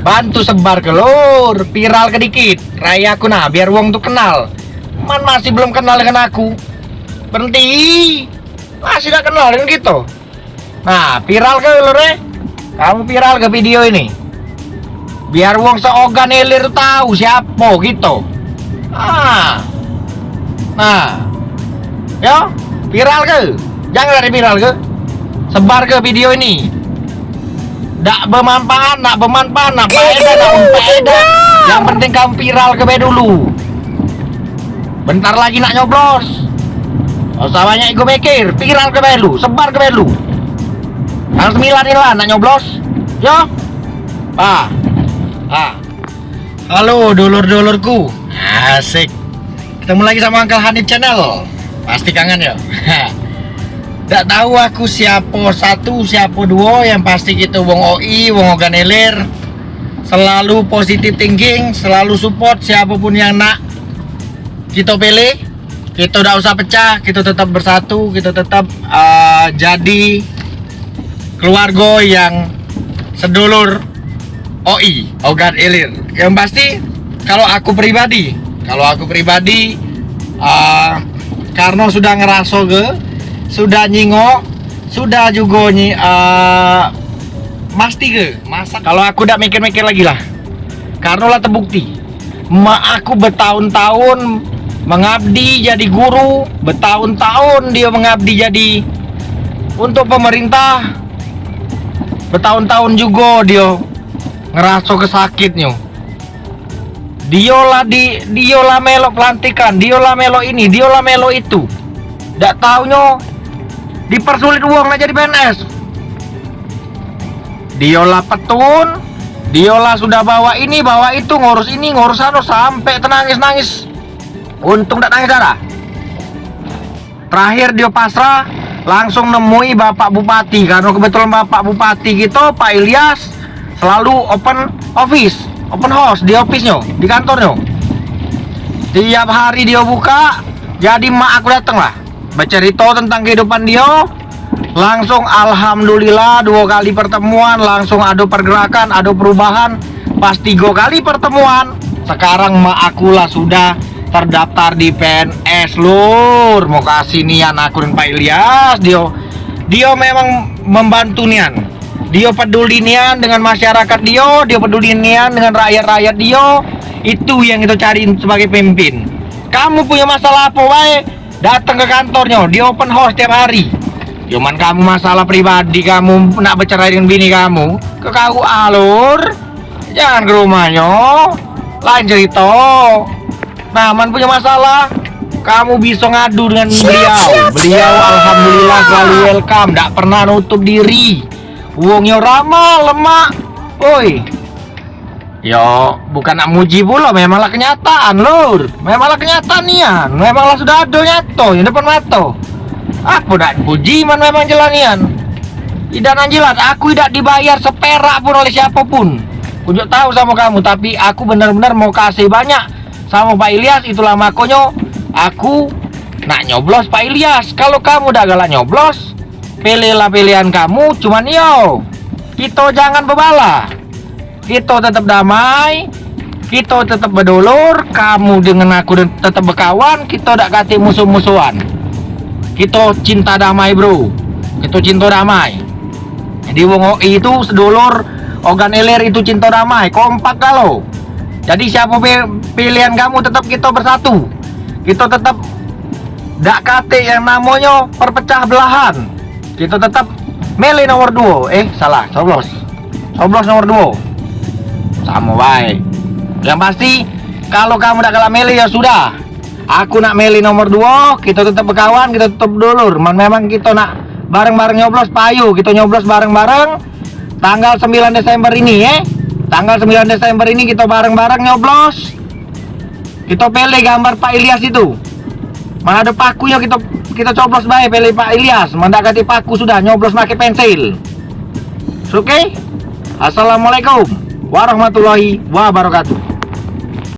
Bantu sebar ke lur, viral ke dikit, raya aku nah, biar wong tuh kenal. Man masih belum kenal dengan aku. Berhenti, masih gak kenal dengan gitu. Nah, viral ke lur kamu viral ke video ini. Biar wong seogan elir tahu siapa gitu. Nah, yo, viral ke? Jangan ada viral ke? Sebar ke video ini. Ndak bermanfaat, nak faedah, nak unfaedah. Yang penting kamu viral ke be dulu. Bentar lagi nak nyoblos. Oh, banyak ego mikir, viral ke be lu, sebar ke be lu. Tanggal 9 ini lah nak nyoblos. Yo. Halo dulur-dulurku. Asik. Ketemu lagi sama Uncle Hanif Channel. Pasti kangen ya. Nggak tahu aku siapa satu, siapa dua, yang pasti kita wong OI, wong organelir. Selalu positive thinking, selalu support siapapun yang nak kita pilih. Kita udah usah pecah, kita tetap bersatu, kita tetap jadi keluarga yang sedulur OI, organ ilir. Yang pasti kalau aku pribadi karena sudah ngeraso sudah nyingok, sudah juga masti ke masa. Kalau aku udah mikir-mikir lagi lah, karena lah terbukti aku bertahun-tahun mengabdi jadi guru, bertahun-tahun dia mengabdi jadi untuk pemerintah, bertahun-tahun juga dia ngerasa kesakitnya. Diolah melok pelantikan, diolah melok ini, diolah melok itu. Ndak taunya dipersulit uang lah jadi PNS. Diolah petun, diolah sudah bawa ini, bawa itu, ngurus ini, ngurus anu, sampai tenangis-nangis. Untung ndak nangis darah. Terakhir dia pasrah, langsung nemui Bapak Bupati, karena kebetulan Bapak Bupati gitu, Pak Ilyas, selalu open office, open house di office-nya, di kantornya. Tiap hari dia buka, jadi mak aku dateng lah, bercerita tentang kehidupan dia. Langsung alhamdulillah 2 kali pertemuan, langsung ada pergerakan, ada perubahan. Pas 3 kali pertemuan, sekarang mak aku lah sudah terdaftar di PNS lur. Mau kasih nian aku dan Pak Ilyas, dia memang membantu nian. Dia peduli nian dengan masyarakat dia peduli nian dengan rakyat-rakyat dia. Itu yang kita cariin sebagai pemimpin. Kamu punya masalah apa wae, datang ke kantornya, dia open house tiap hari. Cuman kamu masalah pribadi, kamu nak bercerai dengan bini kamu, ke KUA lur, jangan ke rumahnya, lain cerita. Nah, man punya masalah, kamu bisa ngadu dengan beliau alhamdulillah selalu welcome, tidak pernah nutup diri. Uangnya ramah, lemak, woi. Yo, bukan nak muji pula, memanglah kenyataan lur, memanglah kenyataan nian, memanglah sudah ada nyato yang depan mata. Aku tidak puji, man memang jelanian. Tidak nanjilat, aku tidak dibayar seperak pun oleh siapapun. Kunjuk tahu sama kamu, tapi aku benar-benar mau kasih banyak sama Pak Ilyas. Itulah makanya aku nak nyoblos Pak Ilyas. Kalau kamu udah galak nyoblos, pilihlah pilihan kamu. Cuman yo, kita jangan bebala, kita tetap damai, kita tetap berdulur. Kamu dengan aku tetap berkawan, kita tidak kati musuh-musuhan. Kita cinta damai bro, kita cinta damai. Jadi wong OI itu sedulur, organ ilir itu cinta damai, kompak kalau. Jadi siapa pilihan kamu, tetap kita bersatu. Kita tetap dak kate yang namanya perpecah belahan. Kita tetap milih nomor 2. Salah, coblos nomor 2. Sama baik. Yang pasti kalau kamu dak kalah milih ya sudah. Aku nak milih nomor 2, kita tetap berkawan, kita tetap dulur. Memang kita nak bareng-bareng nyoblos, payu kita nyoblos bareng-bareng. Tanggal 9 Desember ini Tanggal 9 Desember ini kita bareng-bareng nyoblos. Kita pilih gambar Pak Ilyas itu. Mana ada pakunya, kita coblos baik, pilih Pak Ilyas. Mendekati paku sudah nyoblos pakai pensil. Oke? Assalamualaikum warahmatullahi wabarakatuh.